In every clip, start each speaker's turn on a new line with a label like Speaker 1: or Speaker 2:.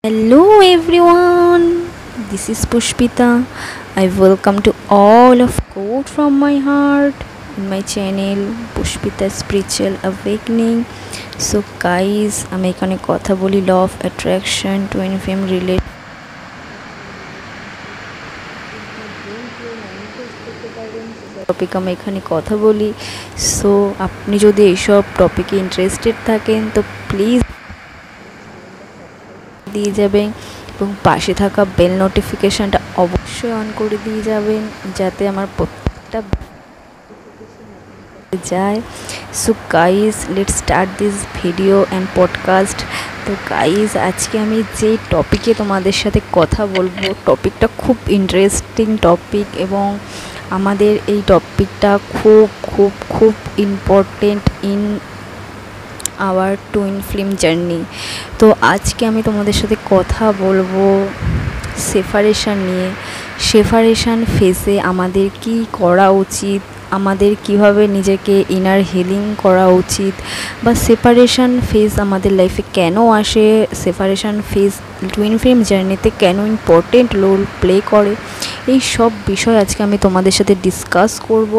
Speaker 1: Hello everyone, this is Pushpita. I welcome to all of quote from my heart in my channel Pushpita Spiritual Awakening. So guys, আমি এখানে কথা বলি law of attraction twin flame related topic আমি এখানে কথা বলি। So আপনি যদি এইসব টপিকে ইন্টারেস্টেড থাকেন তো প্লিজ দিয়ে যাবেন এবং পাশে থাকা বেল নোটিফিকেশানটা অবশ্যই অন করে দিয়ে যাবেন যাতে আমার প্রত্যেকটা যায়। So guys let's start this video and podcast. তো গাইজ আজকে আমি যে টপিকে তোমাদের সাথে কথা বলবো, টপিকটা খুব ইন্টারেস্টিং টপিক এবং আমাদের এই টপিকটা খুব খুব খুব important in our twin flame journey. তো আজকে আমি তোমাদের সাথে কথা বলবো সেপারেশন নিয়ে। সেপারেশন ফেজে আমাদের কি করা উচিত, আমাদের কিভাবে নিজেকে ইনার হিলিং করা উচিত, বা সেপারেশন ফেজ আমাদের লাইফে কেন আসে, সেপারেশন ফেজ টুইন ফ্লেম জার্নিতে কেন ইম্পর্টেন্ট রোল প্লে করে, এই সব বিষয় আজকে আমি তোমাদের সাথে ডিসকাস করব।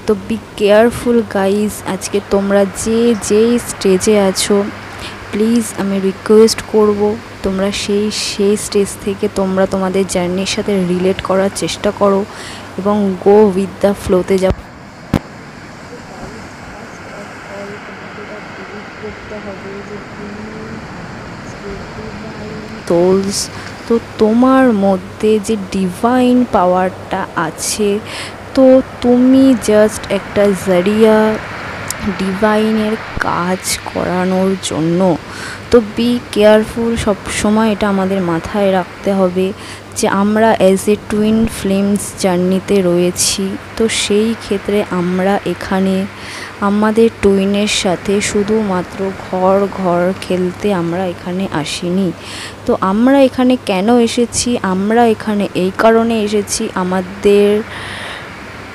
Speaker 1: তো বি কেয়ারফুল গাইজ, আজকে তোমরা যেই স্টেজে আছো প্লিজ আমি রিকোয়েস্ট করব তোমরা সেই স্টেজ থেকে তোমরা তোমাদের জার্নির সাথে রিলেট করার চেষ্টা করো এবং গো উইথ দ্য ফ্লোতে যাও। তো তোমার মধ্যে যে ডিভাইন পাওয়ারটা আছে, তো তুমি জাস্ট একটা জারিয়া ডিভাইনের কাজ করানোর জন্য। তো বি কেয়ারফুল, সবসময় এটা আমাদের মাথায় রাখতে হবে যে আমরা অ্যাজ এ টুইন ফ্লেমস জার্নিতে রয়েছি। তো সেই ক্ষেত্রে আমরা এখানে আমাদের টুইনের সাথে শুধুমাত্র ঘর খেলতে আমরা এখানে আসিনি। তো আমরা এখানে কেন এসেছি, আমরা এখানে এই কারণে এসেছি আমাদের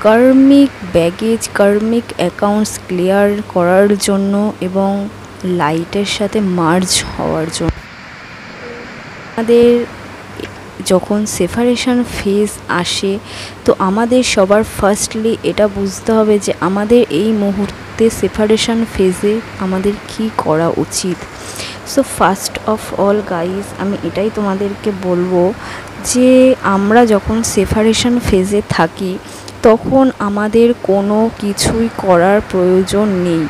Speaker 1: কার্মিক ব্যাগেজ, কার্মিক অ্যাকাউন্টস ক্লিয়ার করার জন্য এবং লাইটের সাথে মার্জ হওয়ার জন্য। আমাদের যখন সেপারেশন ফেজ আসে তো আমাদের সবার ফার্স্টলি এটা বুঝতে হবে যে আমাদের এই মুহূর্তে সেপারেশন ফেজে আমাদের কি করা উচিত। So first of all guys আমি এটাই তোমাদেরকে বলবো যে আমরা যখন সেপারেশন ফেজে থাকি তখন আমাদের কোনো কিছুই করার প্রয়োজন নেই,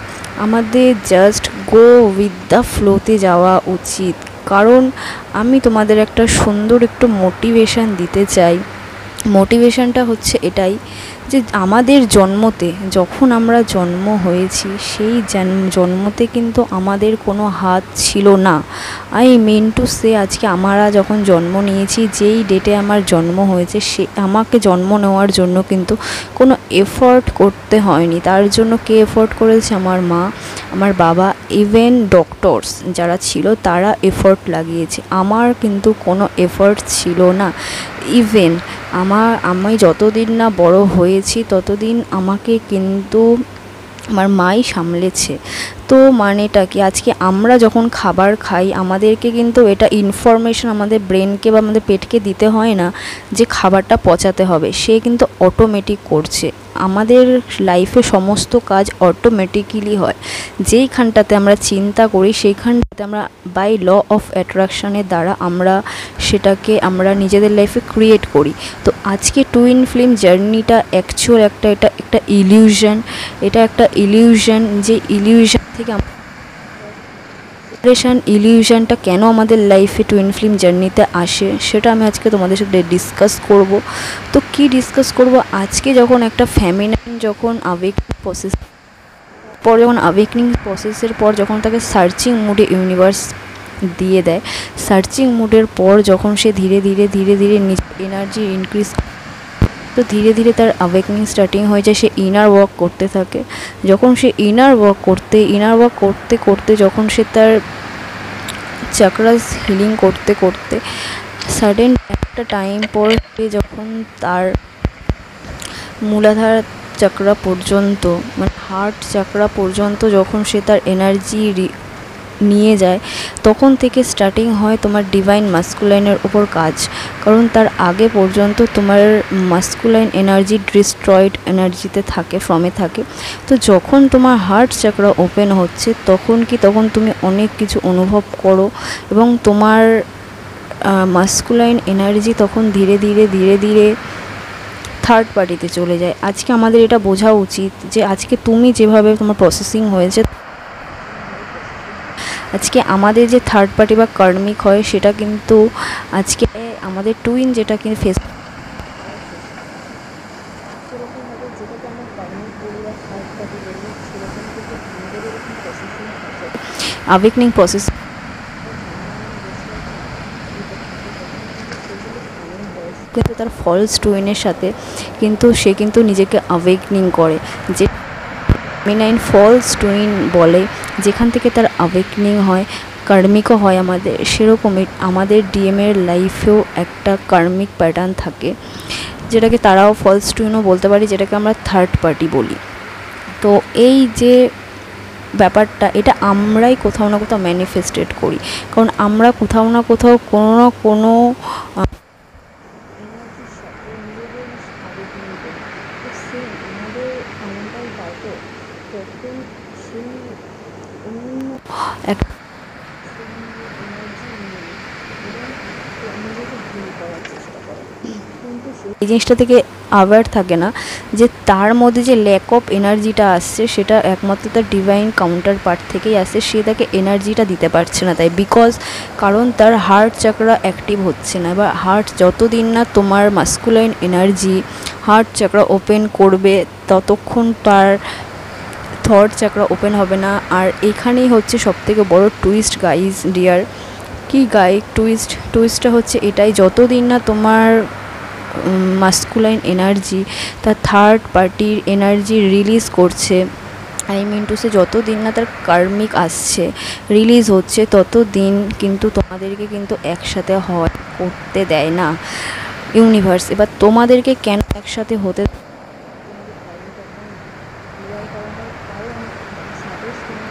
Speaker 1: আমাদের জাস্ট গো উইথ দ্য ফ্লোতে যাওয়া উচিত। কারণ আমি তোমাদের একটা সুন্দর একটু মোটিভেশান দিতে চাই। মোটিভেশানটা হচ্ছে এটাই যে আমাদের জন্মতে, যখন আমরা জন্ম হয়েছি সেই জন্মতে কিন্তু আমাদের কোনো হাত ছিল না। আই মিন টু সে, আজকে আমরা যখন জন্ম নিয়েছি, যেই ডেটে আমার জন্ম হয়েছে, আমাকে জন্ম নেওয়ার জন্য কিন্তু কোনো এফর্ট করতে হয়নি। তার জন্য কে এফর্ট করেছে? আমার মা, আমার বাবা, ইভেন ডক্টরস যারা ছিল তারা এফর্ট লাগিয়েছে। আমার কিন্তু কোনো এফর্ট ছিল না। ইভেন আমি যতদিন না বড় হয়েছি ততদিন আমাকে কিন্তু আমার মাই সামলেছে। তো মানেটা কি, আজকে আমরা যখন খাবার খাই আমাদেরকে কিন্তু এটা ইনফরমেশন আমাদের ব্রেনকে বা আমাদের পেটকে দিতে হয় না যে খাবারটা পচাতে হবে, সে কিন্তু অটোমেটিক করছে। আমাদের লাইফে সমস্ত কাজ অটোমেটিক্যালি হয়। যেইখানটাতে আমরা চিন্তা করি সেইখানটাতে আমরা বাই ল অফ অ্যাট্রাকশনের দ্বারা আমরা সেটাকে আমরা নিজেদের লাইফে ক্রিয়েট করি। তো আজকে টুইন ফ্লেম জার্নিটা অ্যাকচুয়াল এটা একটা ইলিউশন, এটা একটা ইলিউশন। যে ইলিউশন থেকে সেপারেশন ইলিউশনটা কেন আমাদের লাইফে টুইন ফ্লেম জার্নিতে আসে সেটা আমি আজকে তোমাদের সাথে ডিসকাস করব। তো কি ডিসকাস করব, আজকে যখন একটা ফ্যামিনাইন যখন আবেগনিক প্রসেস পর, যখন আবেগনিক প্রসেসের পর যখন তাকে সার্চিং মুডে ইউনিভার্স দিয়ে দেয়, সার্চিং মুডের পর যখন সে ধীরে ধীরে নিজের এনার্জি ইনক্রিজ, তো ধীরে ধীরে তার অ্যাওয়েকনিং স্টার্টিং হয়ে যায়। সে ইনার ওয়ার্ক করতে থাকে। যখন সে ইনার ওয়ার্ক করতে করতে যখন সে তার চাকরাস হিলিং করতে সাডেন একটা টাইম পর যখন তার মূলাধার চাকরা পর্যন্ত, মানে হার্ট চাকরা পর্যন্ত যখন সে তার এনার্জি নিয়ে যায়, তখন থেকে স্টার্টিং হয় তোমার ডিভাইন মাস্কুলাইনের উপর কাজ, কারণ তার আগে পর্যন্ত তোমার মাস্কুলাইন এনার্জি ডিস্ট্রয়েড এনার্জিতে থাকে, ফর্মে থাকে। তো যখন তোমার হার্ট চাকরা ওপেন হচ্ছে তখন তুমি অনেক কিছু অনুভব করো, এবং তোমার মাস্কুলাইন এনার্জি তখন ধীরে ধীরে থার্ড পার্টিতে চলে যায়। আজকে আমাদের এটা বোঝা উচিত যে আজকে তুমি যেভাবে তোমার প্রসেসিং হয়েছে, আজকে আমাদের যে থার্ড পার্টি বা কার্মিক হয় সেটা কিন্তু আজকে আমাদের টুইন যেটা কিন্তু ফেস অ্যাওয়েকনিং প্রসেস কিন্তু তার ফলস টুইনের সাথে কিন্তু সে কিন্তু নিজেকে অ্যাওয়েকনিং করে, যে ফেমিনাইন ফলস টুইন বলে, যেখান থেকে তার অ্যাওয়েকনিং হয়, কার্মিকও হয় আমাদের। সেরকমই আমাদের ডিএমের লাইফেও একটা কার্মিক প্যাটার্ন থাকে, যেটাকে তারাও ফলস টুইনও বলতে পারি, যেটাকে আমরা থার্ড পার্টি বলি। তো এই যে ব্যাপারটা, এটা আমরাই কোথাও না কোথাও ম্যানিফেস্টেড করি, কারণ আমরা কোথাও না কোথাও কোনো না কোনো এই জিনিসটা থেকে অ্যাওয়্যার থাকে না যে তার মধ্যে যে ল্যাক অফ এনার্জিটা আসছে সেটা একমাত্র তার ডিভাইন কাউন্টার পার্ট থেকেই আসছে, সে তাকে এনার্জিটা দিতে পারছে না। তাই কারণ তার হার্ট চাকরা অ্যাক্টিভ হচ্ছে না। এবার হার্ট যতদিন না তোমার মাস্কুলাইন এনার্জি হার্ট চাকরা ওপেন করবে ততক্ষণ তার থার্ড চাকরা ওপেন হবে না। আর এখানেই হচ্ছে সবথেকে বড় টুইস্ট গাইজ ডিয়ার। কি টুইস্টটা হচ্ছে এটাই, যতদিন না তোমার মাস্কুলাইন এনার্জি তার থার্ড পার্টির এনার্জি রিলিজ করছে, যতদিন না তার কার্মিক আসছে, রিলিজ হচ্ছে, ততদিন কিন্তু তোমাদেরকে কিন্তু একসাথে করতে দেয় না ইউনিভার্স। এবার তোমাদেরকে কেন একসাথে হতে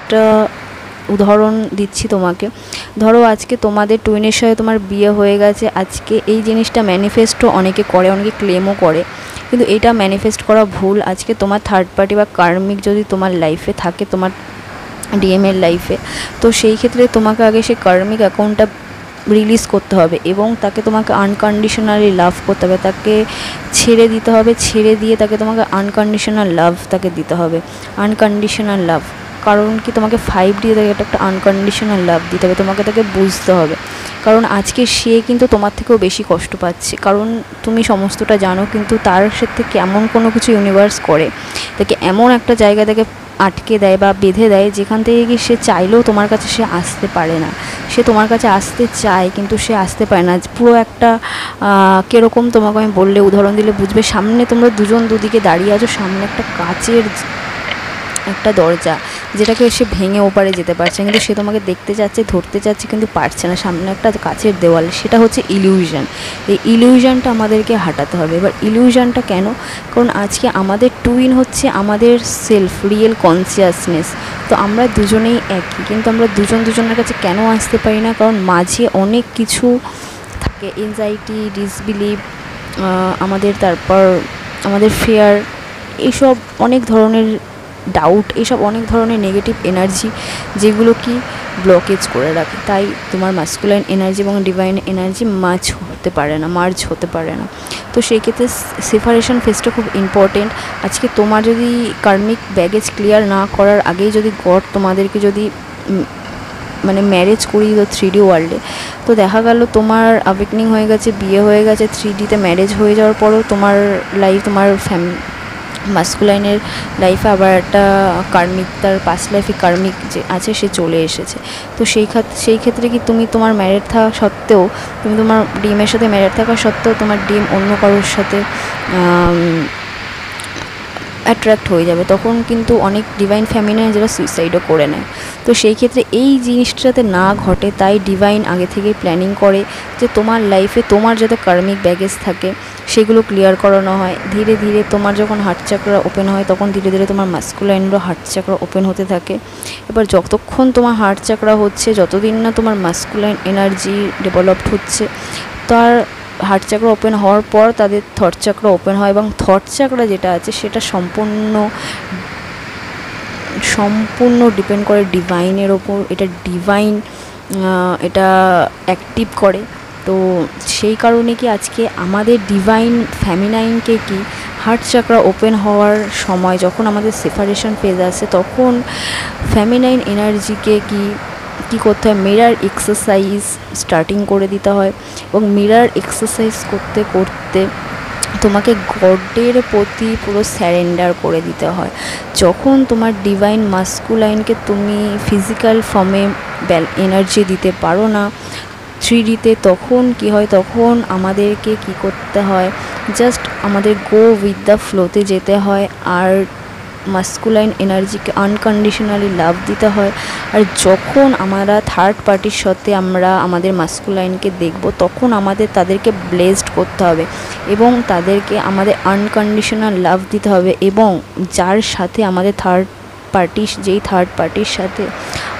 Speaker 1: একটা উদাহরণ দিচ্ছি তোমাকে। ধরো আজকে তোমাদের টুইনের সাথে তোমার বিয়ে হয়ে গেছে, আজকে এই জিনিসটা ম্যানিফেস্টও অনেকে করে, অনেকে ক্লেমও করে, কিন্তু এটা ম্যানিফেস্ট করা ভুল। আজকে তোমার থার্ড পার্টি বা কার্মিক যদি তোমার লাইফে থাকে, তোমার ডিএমের লাইফে, তো সেই ক্ষেত্রে তোমাকে আগে সেই কার্মিক অ্যাকাউন্টটা রিলিজ করতে হবে এবং তোমাকে আনকন্ডিশনালি লাভ করতে হবে, তাকে ছেড়ে দিতে হবে, ছেড়ে দিয়ে তোমাকে আনকন্ডিশনাল লাভ দিতে হবে। আনকন্ডিশনাল লাভ, কারণ কি তোমাকে 5D তাকে একটা আনকন্ডিশনাল লাভ দিতে হবে, তোমাকে তাকে বুঝতে হবে, কারণ আজকে সে কিন্তু তোমার থেকেও বেশি কষ্ট পাচ্ছে, কারণ তুমি সমস্তটা জানো, কিন্তু তার সাথে কেমন কোনো কিছু ইউনিভার্স করে, তাকে এমন একটা জায়গা থেকে আটকে দেয় বা বেঁধে দেয় যেখান থেকে কি সে চাইলেও তোমার কাছে সে আসতে পারে না। সে তোমার কাছে আসতে চায় কিন্তু সে আসতে পারে না। পুরো একটা কীরকম তোমাকে আমি বললে, উদাহরণ দিলে বুঝবে। সামনে তোমরা দুজন দুদিকে দাঁড়িয়ে আছো, সামনে একটা কাচের একটা দরজা যেটাকে সে ভেঙে ওপারে যেতে পারছে, কিন্তু সে তোমাকে দেখতে চাচ্ছে, ধরতে চাচ্ছে, কিন্তু পারছে না। সামনে একটা কাচের দেওয়াল, সেটা হচ্ছে ইলিউশন। এই ইলিউশনটা আমাদেরকে হাঁটাতে হবে। এবার ইলিউশনটা কেন? কারণ আজকে আমাদের টুইন হচ্ছে আমাদের সেলফ, রিয়েল কনসিয়াসনেস। তো আমরা দুজনেই একই, কিন্তু আমরা দুজনের কাছে কেন আসতে পারি না? কারণ মাঝে অনেক কিছু থাকে, এনজাইটি, ডিসবিলিভ, তারপর আমাদের ফেয়ার, এইসব অনেক ধরনের ডাউট, এইসব অনেক ধরনের নেগেটিভ এনার্জি যেগুলো কি ব্লকেজ করে রাখে। তাই তোমার মাস্কুলাইন এনার্জি এবং ডিভাইন এনার্জি মার্জ হতে পারে না। তো সেই ক্ষেত্রে সেপারেশন ফেজটা খুব ইম্পর্টেন্ট। আজকে তোমার যদি কার্মিক ব্যাগেজ ক্লিয়ার না করার আগেই যদি গড তোমাদেরকে যদি ম্যারেজ করিয়ে দিল 3D ওয়ার্ল্ডে, তো দেখা গেল তোমার অ্যাওয়েকনিং হয়ে গেছে, বিয়ে হয়ে গেছে, 3Dতে ম্যারেজ হয়ে যাওয়ার পরও তোমার লাইফ, তোমার মাস্কুলাইনের লাইফে আবার একটা কার্মিক, তার পাস্ট লাইফে কার্মিক যে আছে সে চলে এসেছে। তো সেই ক্ষেত্রে কি তুমি তোমার ম্যারেড থাকা সত্ত্বেও, তুমি তোমার ডিএমের সাথে ম্যারেড থাকা সত্ত্বেও তোমার ডিএম অন্য কারোর সাথে অ্যাট্রাক্ট হয়ে যাবে, তখন কিন্তু অনেক ডিভাইন ফ্যামিলি যারা সুইসাইডও করে নেয়। তো সেই ক্ষেত্রে এই জিনিসটাতে না ঘটে, তাই ডিভাইন আগে থেকেই প্ল্যানিং করে যে তোমার লাইফে তোমার যাতে কার্মিক ব্যাগেজ থাকে সেগুলো ক্লিয়ার করানো হয়। ধীরে ধীরে তোমার যখন হার্ট চাকরা ওপেন হয় তখন ধীরে ধীরে তোমার মাস্কুলাইনেরও হার্ট চাকরা ওপেন হতে থাকে। এবার যতক্ষণ তোমার হার্ট চাকরা হচ্ছে, যতদিন না তোমার মাস্কুলাইন এনার্জি ডেভেলপড হচ্ছে, তার হার্ট চাকরা ওপেন হওয়ার পর তাদের থট চাকরা ওপেন হয়, এবং থট চাকরা যেটা আছে সেটা সম্পূর্ণ ডিপেন্ড করে ডিভাইনের ওপর। এটা ডিভাইন এটা অ্যাক্টিভ করে। তো সেই কারণে কি আজকে আমাদের ডিভাইন ফেমিনাইনকে কি হার্ট চাকরা ওপেন হওয়ার সময় যখন আমাদের সেপারেশন ফেজ আসে, তখন ফেমিনাইন এনার্জিকে কি করতে হয়, মিরার এক্সারসাইজ স্টার্টিং করে দিতে হয়। এবং মিরার এক্সারসাইজ করতে করতে তোমাকে গডের প্রতি পুরো স্যারেন্ডার করে দিতে হয়। যখন তোমার ডিভাইন মাস্কুলাইনকে তুমি ফিজিক্যাল ফর্মে এনার্জি দিতে পারো না 3Dতে, তখন কি হয়, তখন আমাদেরকে কি করতে হয়, জাস্ট আমাদের গো উইথ দ্য ফ্লোতে যেতে হয়, আর মাস্কুলাইন এনার্জিকে আনকন্ডিশনালি লাভ দিতে হয়। আর যখন আমরা থার্ড পার্টির সাথে আমরা আমাদের মাস্কুলাইনকে দেখব, তখন আমাদের তাদেরকে ব্লেসড করতে হবে এবং তাদেরকে আমাদের আনকন্ডিশনাল লাভ দিতে হবে। এবং যার সাথে আমাদের যেই থার্ড পার্টির সাথে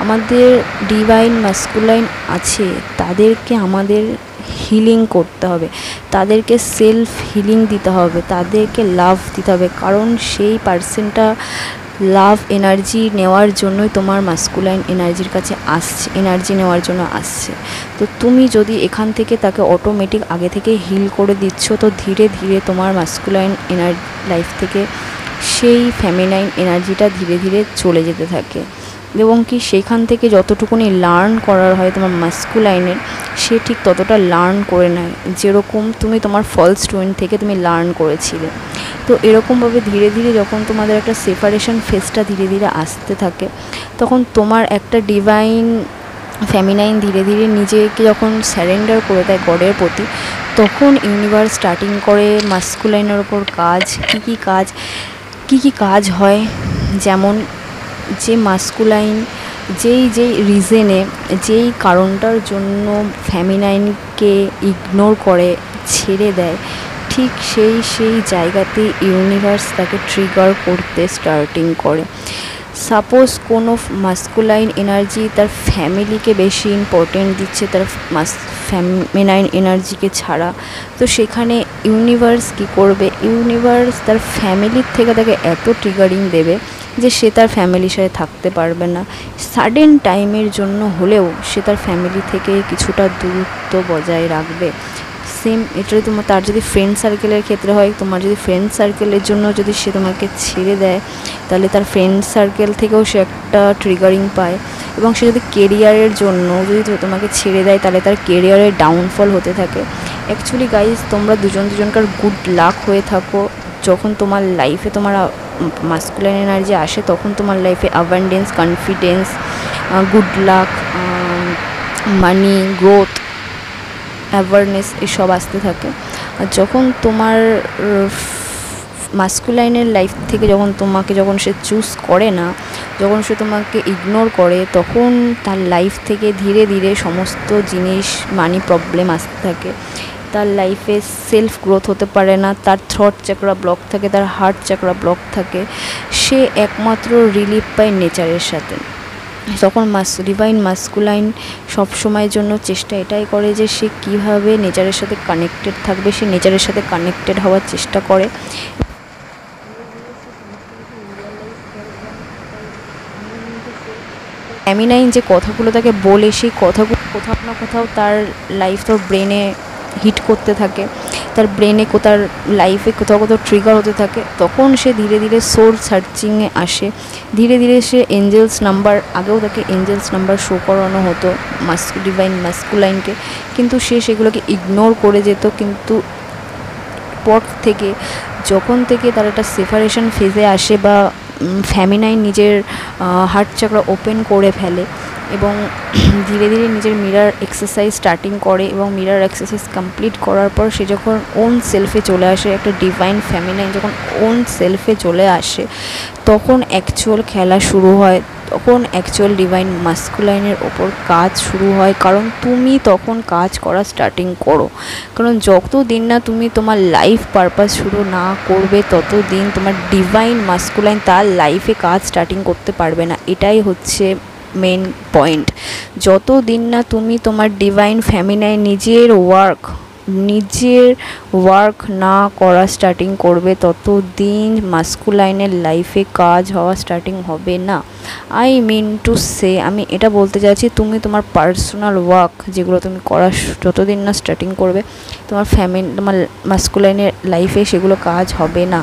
Speaker 1: আমাদের ডিভাইন মাস্কুলাইন আছে, তাদেরকে আমাদের হিলিং করতে হবে, তাদেরকে সেলফ হিলিং দিতে হবে, তাদেরকে লাভ দিতে হবে। কারণ সেই পার্সনটা লাভ এনার্জি নেওয়ার জন্যই তোমার মাস্কুলাইন এনার্জির কাছে আসছে, এনার্জি নেওয়ার জন্য আসছে। তো তুমি যদি এখান থেকে তাকে অটোমেটিক আগে থেকে হিল করে দিচ্ছ, তো ধীরে ধীরে তোমার মাস্কুলাইন লাইফ থেকে সেই ফেমিনাইন এনার্জিটা ধীরে ধীরে চলে যেতে থাকে। এবং কি সেইখান থেকে যতটুকুনি লার্ন করার হয় তোমার মাস্কুলাইনের, সে ঠিক ততটা লার্ন করে নেয়, যেরকম তুমি তোমার ফলস টুইন থেকে তুমি লার্ন করেছিলে। তো এরকমভাবে ধীরে ধীরে যখন তোমাদের একটা সেপারেশন ফেজটা ধীরে ধীরে আসতে থাকে, তখন তোমার একটা ডিভাইন ফেমিনাইন ধীরে ধীরে নিজেকে যখন স্যারেন্ডার করে দেয় গডের প্রতি, তখন ইউনিভার্স স্টার্টিং করে মাস্কুলাইনের ওপর কাজ। কী কী কাজ হয়, যেমন যে মাস্কুলাইন যেই রিজনে, যেই কারণটার জন্য ফেমিনাইনকে ইগনোর করে ছেড়ে দেয়, ঠিক সেই জায়গাতে ইউনিভার্স তাকে ট্রিগার করতে স্টার্টিং করে। সাপোজ কোনো মাস্কুলাইন এনার্জি তার ফ্যামিলিকে বেশি ইম্পর্টেন্ট দিচ্ছে তার ফেমিনাইন এনার্জিকে ছাড়া, তো সেখানে ইউনিভার্স কী করবে, ইউনিভার্স তার ফ্যামিলির থেকে তাকে এত ট্রিগারিং দেবে যে সে তার ফ্যামিলির সাথে থাকতে পারবে না। সাডেন টাইমের জন্য হলেও সে তার ফ্যামিলি থেকে কিছুটা দূরত্ব বজায় রাখবে। সেম এটা তার যদি ফ্রেন্ড সার্কেলের ক্ষেত্রে হয়, তোমার যদি ফ্রেন্ড সার্কেলের জন্য যদি সে তোমাকে ছেড়ে দেয়, তাহলে তার ফ্রেন্ড সার্কেল থেকেও সে একটা ট্রিগারিং পায়। এবং সে যদি কেরিয়ারের জন্য যদি তোমাকে ছেড়ে দেয়, তাহলে তার কেরিয়ারের ডাউনফল হতে থাকে। অ্যাকচুয়ালি গাইজ, তোমরা দুজনকার গুড লাক হয়ে থাকো। যখন তোমার লাইফে তোমার মাস্কুলাইন এনার্জি আসে, তখন তোমার লাইফে অ্যাবান্ডেন্স, কনফিডেন্স, গুড লাক, মানি, গ্রোথ, অ্যাওয়ারনেস এসব আসতে থাকে। আর যখন তোমার মাস্কুলাইনের লাইফ থেকে যখন সে চুজ করে না, যখন সে তোমাকে ইগনোর করে, তখন তার লাইফ থেকে ধীরে ধীরে সমস্ত জিনিস, মানি প্রবলেম আসতে থাকে। তার লাইফে সেলফ গ্রোথ হতে পারে না, তার থ্রট চাকরা ব্লক থাকে, তার হার্ট চাকরা ব্লক থাকে। সে একমাত্র রিলিফ পায় নেচারের সাথে। তখন ডিভাইন মাস্কুলাইন সবসময়ের জন্য চেষ্টা এটাই করে যে সে কীভাবে নেচারের সাথে কানেক্টেড থাকবে, সে নেচারের সাথে কানেক্টেড হওয়ার চেষ্টা করে। ফেমিনাইন যে কথাগুলো তাকে বলে, সেই কথাগুলো কোথাও না কোথাও তার ব্রেনে হিট করতে থাকে, তার ব্রেনে তার লাইফে কোথাও ট্রিগার হতে থাকে। তখন সে ধীরে ধীরে সোল সার্চিংয়ে আসে। ধীরে ধীরে সে এঞ্জেলস নাম্বার, আগেও তাকে এঞ্জেলস নাম্বার শো করানো হতো ডিভাইন মাস্কুলাইনকে, কিন্তু সে সেগুলোকে ইগনোর করে যেত। কিন্তু পর থেকে যখন থেকে তার একটা সেপারেশন ফেজে আসে, বা ফেমিনাইন নিজের হার্ট চাকরা ওপেন করে ফেলে এবং ধীরে ধীরে নিজের মিরার এক্সারসাইজ স্টার্টিং করে, এবং মিরার এক্সারসাইজ কমপ্লিট করার পর সে যখন ওন সেলফে চলে আসে, একটা ডিভাইন ফেমিনাইন যখন ওন সেলফে চলে আসে, তখন অ্যাকচুয়াল খেলা শুরু হয়। তখন অ্যাকচুয়াল ডিভাইন মাস্কুলাইনের ওপর কাজ শুরু হয়, কারণ তুমি তখন কাজ করা স্টার্টিং করো। কারণ যত দিন না তুমি তোমার লাইফ পারপাস শুরু না করবে, তত দিন তোমার ডিভাইন মাস্কুলাইন তার লাইফে কাজ স্টার্টিং করতে পারবে না। এটাই হচ্ছে মেন পয়েন্ট। যত দিন না তুমি তোমার ডিভাইন ফেমিনাইন নিজের ওয়ার্ক না করা স্টার্টিং করবে, তত দিন মাস্কুলাইনের লাইফে কাজ হওয়া স্টার্টিং হবে না। আই মিন টু সে, আমি এটা বলতে চাইছি, তুমি তোমার পার্সোনাল ওয়ার্ক যেগুলো তুমি করা যতদিন না স্টার্টিং করবে, তোমার তোমার মাস্কুলাইনের লাইফে সেগুলো কাজ হবে না।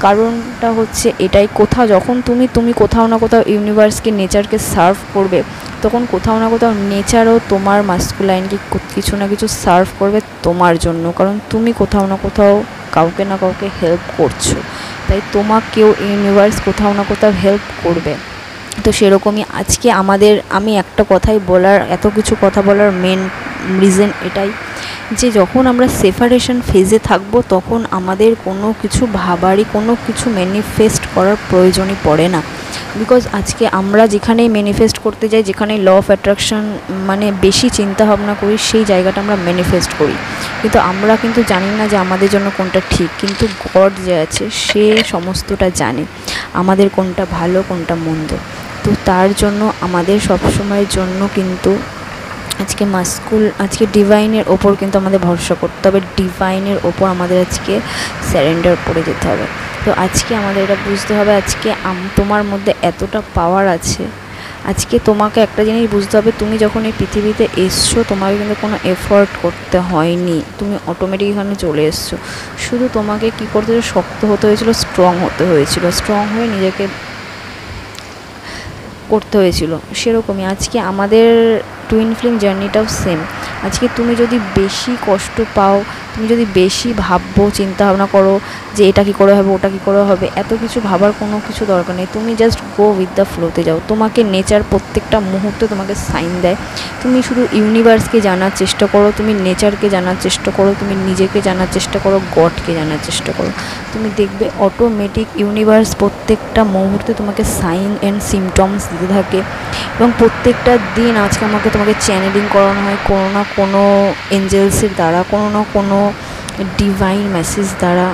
Speaker 1: কারণটা হচ্ছে এটাই, যখন তুমি কোথাও না কোথাও ইউনিভার্সকে, নেচারকে সার্ভ করবে, তখন কোথাও না কোথাও নেচারও তোমার মাস্কুলাইনকে কিছু না কিছু সার্ভ করবে তোমার জন্য। কারণ তুমি কোথাও না কোথাও কাউকে না কাউকে হেল্প করছো, তাই তোমাকেও ইউনিভার্স কোথাও না কোথাও হেল্প করবে। তো সেরকমই আজকে আমি একটা কথাই বলার, এত কিছু কথা বলার মেন রিজন এটাই যে যখন আমরা সেপারেশন ফেজে থাকবো, তখন আমাদের কোনো কিছু ভাবারই, কোনো কিছু ম্যানিফেস্ট করার প্রয়োজনই পড়ে না। বিকজ আজকে আমরা যেখানেই ম্যানিফেস্ট করতে যাই, যেখানে ল অফ অ্যাট্রাকশন মানে বেশি চিন্তা ভাবনা করি, সেই জায়গাটা আমরা ম্যানিফেস্ট করি। কিন্তু আমরা কিন্তু জানি না যে আমাদের জন্য কোনটা ঠিক, কিন্তু গড যে আছে সে সমস্তটা জানে আমাদের কোনটা ভালো কোনটা মন্দ। তো তার জন্য আমাদের সবসময়ের জন্য কিন্তু আজকে ডিভাইনের ওপর কিন্তু আমাদের ভরসা করতে হবে, ডিভাইনের ওপর আমাদের আজকে স্যারেন্ডার করে যেতে হবে। তো আজকে আমাদের এটা বুঝতে হবে, আজকে তোমার মধ্যে এতটা পাওয়ার আছে। আজকে তোমাকে একটা জিনিস বুঝতে হবে, তুমি যখন এই পৃথিবীতে এসছো, তোমাকে কিন্তু কোনো এফোর্ট করতে হয়নি, তুমি অটোমেটিক এখানে চলে এসছো। শুধু তোমাকে কী করতে হয়েছিল, শক্ত হতে হয়েছিল, স্ট্রং হতে হয়েছিল, স্ট্রং হয়ে নিজেকে করতে হয়েছিল। সেরকমই আজকে আমাদের টুইন ফ্লেম জার্নিটাও সেম। আজকে তুমি যদি বেশি কষ্ট পাও, তুমি যদি বেশি ভাববো, চিন্তা ভাবনা করো যে এটা কী করে হবে, ওটা কী করে হবে, এত কিছু ভাবার কোনো কিছু দরকার নেই। তুমি জাস্ট গো উইথ দ্য ফ্লোতে যাও। তোমাকে নেচার প্রত্যেকটা মুহূর্তে তোমাকে সাইন দেয়। তুমি শুধু ইউনিভার্সকে জানার চেষ্টা করো, তুমি নেচারকে জানার চেষ্টা করো, তুমি নিজেকে জানার চেষ্টা করো, গডকে জানার চেষ্টা করো। তুমি দেখবে অটোমেটিক ইউনিভার্স প্রত্যেকটা মুহূর্তে তোমাকে সাইন অ্যান্ড সিমটমস দিতে থাকে। এবং প্রত্যেকটা দিন আজকে তোমাকে চ্যানেলিং করানো হয় কোনো না কোনো এঞ্জেলসের দ্বারা, কোনো না কোনো ডিভাইন মেসেজ দ্বারা।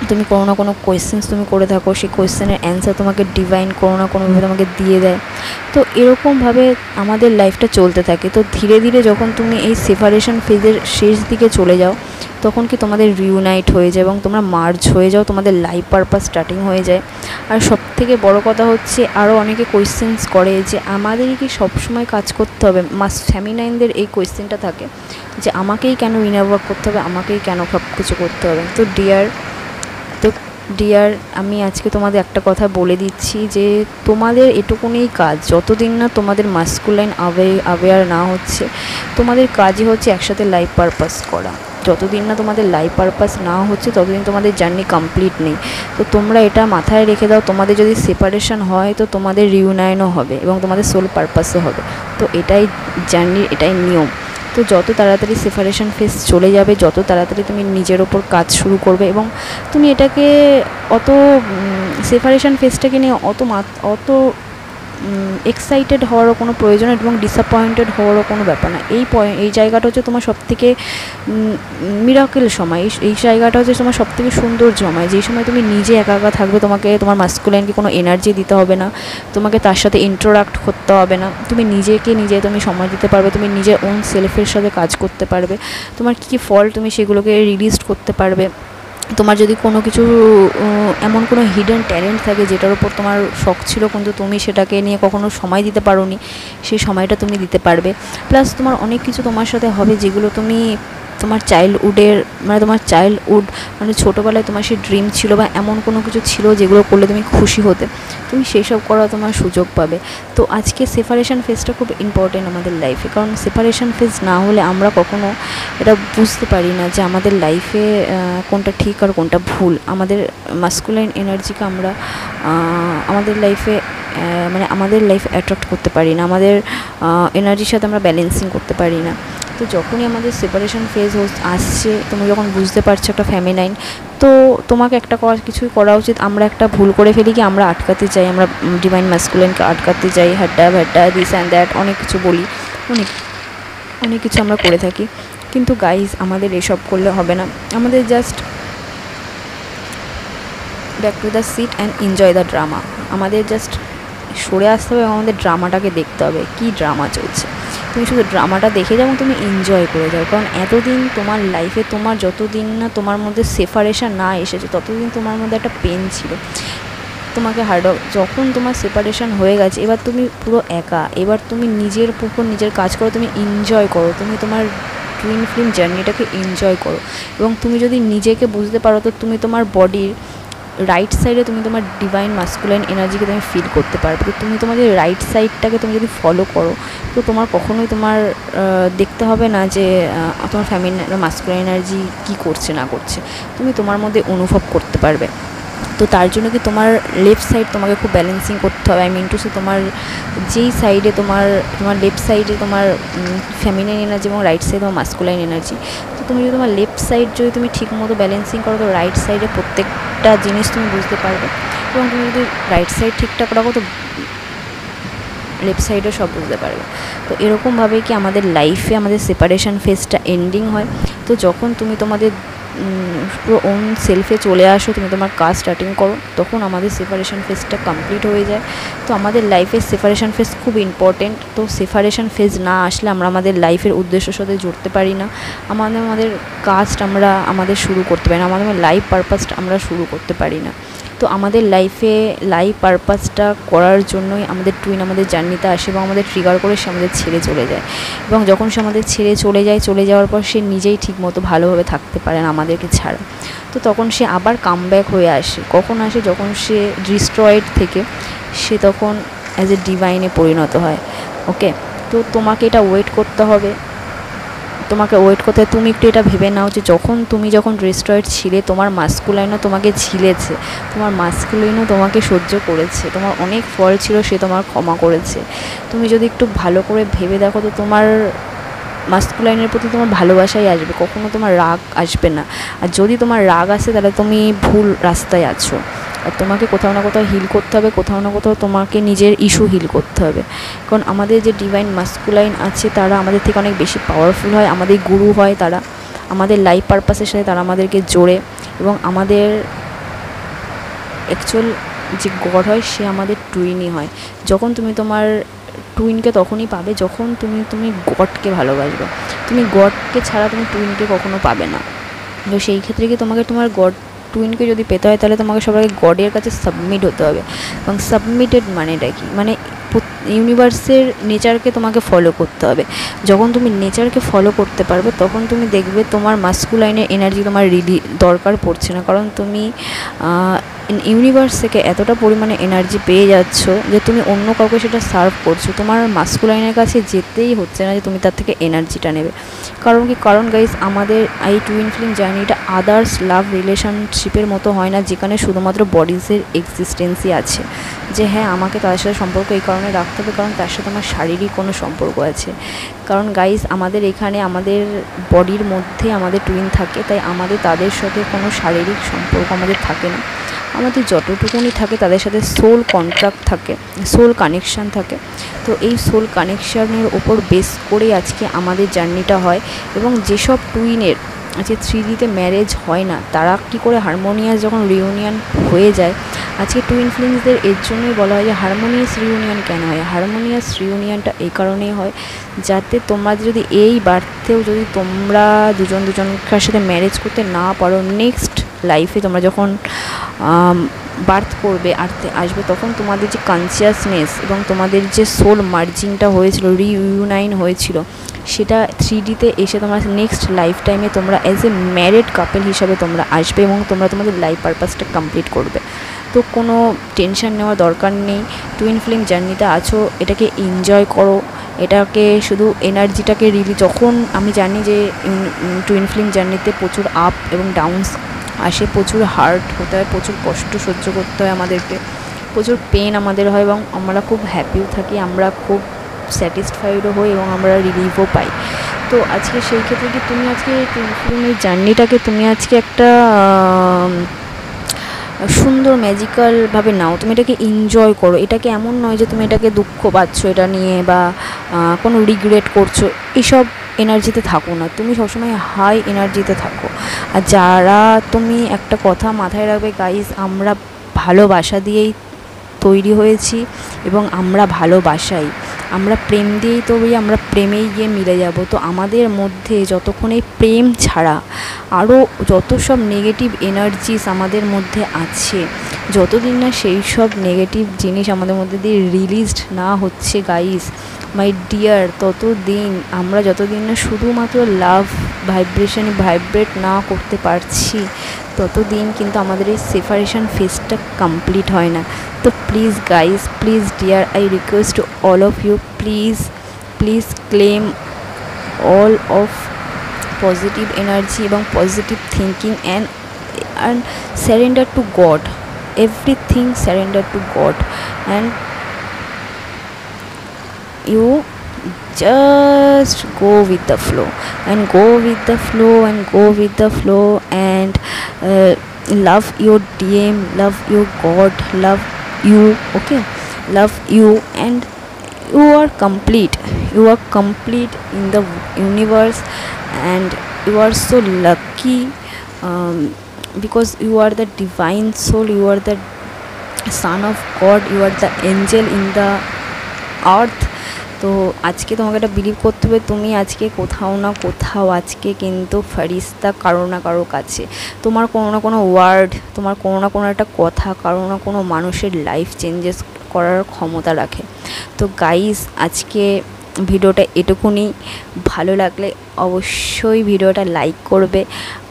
Speaker 1: তুমি কোনো না কোনো কোয়েশ্চেন্স তুমি করে থাকো, সেই কোয়েশ্চেনের অ্যান্সার তোমাকে ডিভাইন কোনো না কোনোভাবে তোমাকে দিয়ে দেয়। তো এরকমভাবে আমাদের লাইফটা চলতে থাকে। তো ধীরে ধীরে যখন তুমি এই সেপারেশন ফেজের শেষ দিকে চলে যাও, তখন কি তোমাদের রিউনাইট হয়ে যায় এবং তোমরা মার্জ হয়ে যাও, তোমাদের লাইফ পারপাস স্টার্টিং হয়ে যায়। আর সবথেকে বড় কথা হচ্ছে, আরও অনেকে কোয়েশ্চেন্স করে যে আমাদেরই কি সবসময় কাজ করতে হবে। ফেমিনাইনদের এই কোয়েশ্চেনটা থাকে যে আমাকেই কেন ইনার ওয়ার্ক করতে হবে, আমাকেই কেন সব কিছু করতে হবে। তো ডিয়ার আমি আজকে তোমাদের একটা কথা বলে দিচ্ছি যে তোমাদের এটুকুনি কাজ, যতদিন না তোমাদের মাস্কুলাইন অ্যাওয়্যার না হচ্ছে, তোমাদের কাজই হচ্ছে একসাথে লাইফ পারপাস করা। যতদিন না তোমাদের লাইফ পারপাস না হচ্ছে, ততদিন তোমাদের জার্নি কমপ্লিট নেই। তো তোমরা এটা মাথায় রেখে দাও, তোমাদের যদি সেপারেশন হয় তো তোমাদের রিউনায়নও হবে এবং তোমাদের সোল পারপাসও হবে। তো এটাই জার্নির, এটাই নিয়ম। তো যত তাড়াতাড়ি সেপারেশন ফেজ চলে যাবে, যত তাড়াতাড়ি তুমি নিজের ওপর কাজ শুরু করবে, এবং তুমি এটাকে সেপারেশন ফেজটাকে নিয়ে অত এক্সাইটেড হওয়ারও কোনো প্রয়োজন এবং ডিসঅ্যাপয়েন্টেড হওয়ারও কোনো ব্যাপার না। এই জায়গাটা হচ্ছে তোমার সবথেকে মিরাকেল সময়। এই জায়গাটা হচ্ছে তোমার সবথেকে সুন্দর সময়, যেই সময় তুমি নিজে একা একা থাকবে, তোমাকে তোমার মাস্কুলাইনকে কোনো এনার্জি দিতে হবে না, তোমাকে তার সাথে ইন্টারাক্ট করতে হবে না, তুমি তুমি সময় দিতে পারবে, তুমি নিজের ওন সেলফের সাথে কাজ করতে পারবে, তোমার কী ফল্ট তুমি সেগুলোকে রিলিজ করতে পারবে। তোমার যদি কোনো কিছু এমন কোনো হিডেন ট্যালেন্ট থাকে যেটার উপর তোমার শখ ছিল কিন্তু তুমি সেটাকে নিয়ে কখনো সময় দিতে পারোনি, সেই সময়টা তুমি দিতে পারবে। প্লাস তোমার অনেক কিছু তোমার সাথে হবে যেগুলো তুমি তোমার চাইল্ডহুড মানে ছোটোবেলায় তোমার সেই ড্রিম ছিল বা এমন কোনো কিছু ছিল যেগুলো করলে তুমি খুশি হতে, তুমি সেই সব করার তোমার সুযোগ পাবে। তো আজকে সেপারেশন ফেজটা খুব ইম্পর্টেন্ট আমাদের লাইফে, কারণ সেপারেশন ফেজ না হলে আমরা কখনো এটা বুঝতে পারি না যে আমাদের লাইফে কোনটা ঠিক আর কোনটা ভুল। আমাদের মাস্কুলাইন এনার্জিকে আমরা আমাদের লাইফে আমাদের লাইফে অ্যাট্রাক্ট করতে পারি না, আমাদের এনার্জির সাথে আমরা ব্যালেন্সিং করতে পারি না। তো যখনই আমাদের সেপারেশন ফেজ আসছে, তুমি যখন বুঝতে পারছো একটা ফেমিনাইন, তো তোমাকে একটা কিছুই করা উচিত। আমরা একটা ভুল করে ফেলি কি, আমরা আটকাতে চাই, আমরা ডিভাইন ম্যাসকুলিনকে আটকাতে চাই, হাড্ডা ভ্যাড্ডা দিস অ্যান্ড দ্যাট অনেক কিছু বলি, অনেক অনেক কিছু আমরা করে থাকি। কিন্তু গাইজ আমাদের এসব করলে হবে না, আমাদের just back to the seat and enjoy the drama. আমাদের জাস্ট সরে আসতে হবে এবং আমাদের ড্রামাটাকে দেখতে হবে, কী ড্রামা চলছে। তুমি শুধু ড্রামাটা দেখে যাও, তুমি এনজয় করে যাও। কারণ এতদিন তোমার লাইফে, তোমার যতদিন না তোমার মধ্যে সেপারেশন না এসেছে, ততদিন তোমার মধ্যে একটা পেন ছিল, তোমাকে যখন তোমার সেপারেশন হয়ে গেছে, এবার তুমি পুরো একা, এবার তুমি নিজের উপর নিজের কাজ করো, তুমি এনজয় করো, তুমি তোমার টুইন ফ্লেম জার্নিটাকে এনজয় করো। এবং তুমি যদি নিজেকে বুঝতে পারো, তো তুমি তোমার বডির রাইট সাইডে তুমি তোমার ডিভাইন মাস্কুলাইন এনার্জিকে তুমি ফিল করতে পারবে। তো তুমি তোমাদের রাইট সাইডটাকে তুমি যদি ফলো করো, তো তোমার কখনোই তোমার দেখতে হবে না যে তোমার ফ্যামিলি মাস্কুলাইন এনার্জি কী করছে না করছে, তুমি তোমার মধ্যে অনুভব করতে পারবে। তো তার জন্য কি তোমার লেফট সাইড তোমাকে খুব ব্যালেন্সিং করতে হবে। টু সে তোমার যেই সাইডে তোমার লেফট সাইডে তোমার ফেমিনাইন এনার্জি এবং রাইট সাইডে তোমার মাস্কুলাইন এনার্জি। তো তুমি যদি তোমার লেফট সাইড যদি তুমি ঠিক মতো ব্যালেন্সিং করো, তো রাইট সাইডে প্রত্যেকটা জিনিস তুমি বুঝতে পারবে। এবং তুমি যদি রাইট সাইড ঠিকঠাক রাখো, তো লেফট সাইডে সব বুঝতে পারবে। তো এরকমভাবেই কি আমাদের লাইফে আমাদের সেপারেশন ফেজটা এন্ডিং হয়। তো যখন তুমি তোমাদের পুরো ওন সেলফে চলে আসো, তুমি তোমার কাজ স্টার্টিং করো, তখন আমাদের সেপারেশন ফেজটা কমপ্লিট হয়ে যায়। তো আমাদের লাইফে সেপারেশন ফেজ খুব ইম্পর্টেন্ট। তো সেপারেশন ফেজ না আসলে আমরা আমাদের লাইফের উদ্দেশ্যের সাথে জুড়তে পারি না, আমাদের কাজটা আমরা আমাদের শুরু করতে পারি না, আমাদের লাইফ পারপাসটা আমরা শুরু করতে পারি না। তো আমাদের লাইফে লাইফ পারপাসটা করার জন্যই আমাদের টুইন আমাদের জার্নিতে আসে এবং আমাদের ট্রিগার করে সে আমাদের ছেড়ে চলে যায়। এবং যখন সে আমাদের ছেড়ে চলে যাওয়ার পর সে নিজেই ঠিকমতো ভালোভাবে থাকতে পারে না আমাদেরকে ছাড়া। তো তখন সে আবার কামব্যাক হয়ে আসে। কখন আসে? যখন সে ডিস্ট্রয়েড থেকে সে তখন অ্যাজ এ ডিভাইনে পরিণত হয়। ওকে, তো তোমাকে এটা ওয়েট করতে হবে, তুমি একটু এটা ভেবে নাও যে তুমি যখন ডিস্ট্রয়েড ছিলে, তোমার মাস্কুলাইনও তোমাকে ঝিলেছে, তোমার মাস্কুলাইনও তোমাকে সহ্য করেছে, তোমার অনেক ফল ছিল, সে তোমার ক্ষমা করেছে। তুমি যদি একটু ভালো করে ভেবে দেখো, তো তোমার মাস্কুলাইনের প্রতি তোমার ভালোবাসাই আসবে, কখনো তোমার রাগ আসবে না। আর যদি তোমার রাগ আসে, তাহলে তুমি ভুল রাস্তায় আছো। আর তোমাকে কোথাও না কোথাও হিল করতে হবে, কোথাও না কোথাও তোমাকে নিজের ইস্যু হিল করতে হবে। কারণ আমাদের যে ডিভাইন মাস্কুলাইন আছে, তারা আমাদের থেকে অনেক বেশি পাওয়ারফুল হয়, আমাদের গুরু হয়, তারা আমাদের লাইফ পারপাসের সাথে তারা আমাদেরকে জোড়ে। এবং আমাদের অ্যাকচুয়াল যে গড হয়, সে আমাদের টুইনই হয়। যখন তুমি তোমার টুইনকে তখনই পাবে যখন তুমি গডকে ভালোবাসবে। তুমি গডকে ছাড়া তুমি টুইনকে কখনো পাবে না। তো সেই ক্ষেত্রে কি তোমাকে তোমার গড টুইনকে যদি পেতে হয়, তাহলে তোমাকে সবাইকে গডের কাছে সাবমিট হতে হবে। এবং সাবমিটেড মানেটা কি? মানে ইউনিভার্সের নেচারকে তোমাকে ফলো করতে হবে। যখন তুমি নেচারকে ফলো করতে পারবে, তখন তুমি দেখবে তোমার মাস্কুলাইনের এনার্জি তোমার দরকার পড়ছে না। কারণ তুমি ইউনিভার্স থেকে এতটা পরিমাণে এনার্জি পেয়ে যাচ্ছ যে তুমি অন্য কাউকে সেটা সার্ভ করছো, তোমার মাস্কুলাইনের কাছে যেতেই হচ্ছে না যে তুমি তার থেকে এনার্জিটা নেবে। কারণ গাইস, আমাদের এই টুইন ফ্লেম জার্নিটা আদার্স লাভ রিলেশনশিপের মতো হয় না, যেখানে শুধুমাত্র বডিজের এক্সিস্টেন্সই আছে। যে হ্যাঁ, আমাকে তাদের সাথে সম্পর্ক এই কারণে রাখতে হবে কারণ তার সাথে আমার শারীরিক কোনো সম্পর্ক আছে। কারণ গাইস, আমাদের এখানে আমাদের বডির মধ্যে আমাদের টুইন থাকে, তাই আমাদের তাদের সাথে কোনো শারীরিক সম্পর্ক আমাদের থাকে না। আমাদের যতটুকুনি থাকে তাদের সাথে সোল কন্ট্রাক্ট থাকে, সোল কানেকশান থাকে। তো এই সোল কানেকশানের ওপর বেস করেই আজকে আমাদের জার্নিটা হয়। এবং যেসব টুইনের আজকে 3Dতে ম্যারেজ হয় না, তারা কি করে হারমোনিয়াস যখন রিউনিয়ন হয়ে যায়, আজকে টুইন ফ্লেমসদের এর জন্যই বলা হয় যে হারমোনিয়াস রিউনিয়ন কেন হয়। হারমোনিয়াস রিউনিয়নটা এই কারণেই হয় যাতে তোমরা যদি এই বার্থেও যদি তোমরা দুজনকার সাথে ম্যারেজ করতে না পারো, নেক্সট লাইফে তোমরা যখন বার্থ করবে, আসবে, তখন তোমাদের যে কনসিয়াসনেস এবং তোমাদের যে সোল মার্জিংটা হয়েছিল, রিইউনাইন হয়েছিল, সেটা 3Dতে এসে তোমরা নেক্সট লাইফ টাইমে তোমরা অ্যাজ এ ম্যারিড কাপল হিসাবে তোমরা আসবে এবং তোমরা তোমাদের লাইফ পারপাসটা কমপ্লিট করবে। তো কোনো টেনশন নেওয়ার দরকার নেই। টুইন ফ্লেম জার্নিতে আছো, এটাকে এনজয় করো, এটাকে শুধু এনার্জিটাকে যখন আমি জানি যে টুইন ফ্লেম জার্নিতে প্রচুর আপ এবং ডাউনস আসে, প্রচুর হার্ট হতে হয়, প্রচুর কষ্ট সহ্য করতে হয় আমাদেরকে, প্রচুর পেন আমাদের হয় এবং আমরা খুব হ্যাপিও থাকি, আমরা খুব স্যাটিসফাইডও হই এবং আমরা রিলিফও পাই। তো তো আজকে সেই ক্ষেত্রে কি তুমি আজকে এই জার্নিটাকে তুমি আজকে একটা সুন্দর ম্যাজিক্যালভাবে নাও, তুমি এটাকে এনজয় করো। এটাকে এমন নয় যে তুমি এটাকে দুঃখ পাচ্ছ এটা নিয়ে বা কোনো রিগ্রেট করছো, এসব এনার্জিতে থাকো না, তুমি সবসময় হাই এনার্জিতে থাকো। আর যারা, তুমি একটা কথা মাথায় রাখবে গাইস, আমরা ভালোবাসা দিয়েই তৈরি হয়েছি এবং আমরা ভালোবাসাই, আমরা প্রেম দিয়েই তৈরি, আমরা প্রেমেই গিয়ে মিলে যাব। তো আমাদের মধ্যে যতক্ষণ এই প্রেম ছাড়া আরও যত সব নেগেটিভ এনার্জিস আমাদের মধ্যে আছে, যতদিন না সেই সব নেগেটিভ জিনিস আমাদের মধ্যে দিয়ে রিলিজড না হচ্ছে গাইস মাই ডিয়ার, ততদিন আমরা যতদিন না শুধুমাত্র লাভ ভাইব্রেশনে ভাইব্রেট না করতে পারছি, ততদিন কিন্তু আমাদের এই সেপারেশন ফেজটা কমপ্লিট হয় না। তো please guys, please dear, I request to all of you, please please claim all of positive energy এবং positive thinking and surrender to God, everything surrender to God, and you just go with the flow and go with the flow and go with the flow and love your DM, love your God, love you, okay, love you, and you are complete, you are complete in the universe, and you are so lucky, because you are the divine soul, you are the son of God, you are the angel in the earth। তো আজকে তোমাকে একটা believe করতে হবে, তুমি আজকে কোথাও না কোথাও আজকে কিন্তু ফারিস্তা কারো না কারো কাছে, তোমার কোনো না কোনো ওয়ার্ড, তোমার কোনো না কোনো একটা কথা কারো না কোনো মানুষের লাইফ চেঞ্জেস করার ক্ষমতা রাখে। তো গাইস আজকে ভিডিওটা এটুকুনি, ভালো লাগলে অবশ্যই ভিডিওটা লাইক করবে,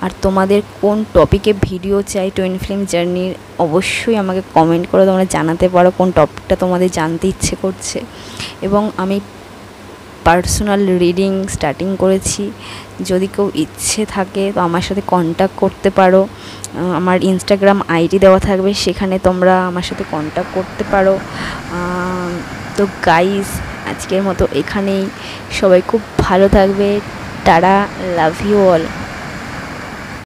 Speaker 1: আর তোমাদের কোন টপিকে ভিডিও চাই টুইন ফ্লেম জার্নির অবশ্যই আমাকে কমেন্ট করে তোমরা জানাতে পারো কোন টপিকটা তোমাদের জানতে ইচ্ছে করছে। এবং আমি পার্সোনাল রিডিং স্টার্টিং করেছি, যদি কেউ ইচ্ছে থাকে তো আমার সাথে কন্ট্যাক্ট করতে পারো, আমার ইনস্টাগ্রাম আইডি দেওয়া থাকবে, সেখানে তোমরা আমার সাথে কন্ট্যাক্ট করতে পারো। তো গাইস আজকের মতো এখানেই, সবাই খুব ভালো থাকবে, টাটা, লাভ ইউ অল।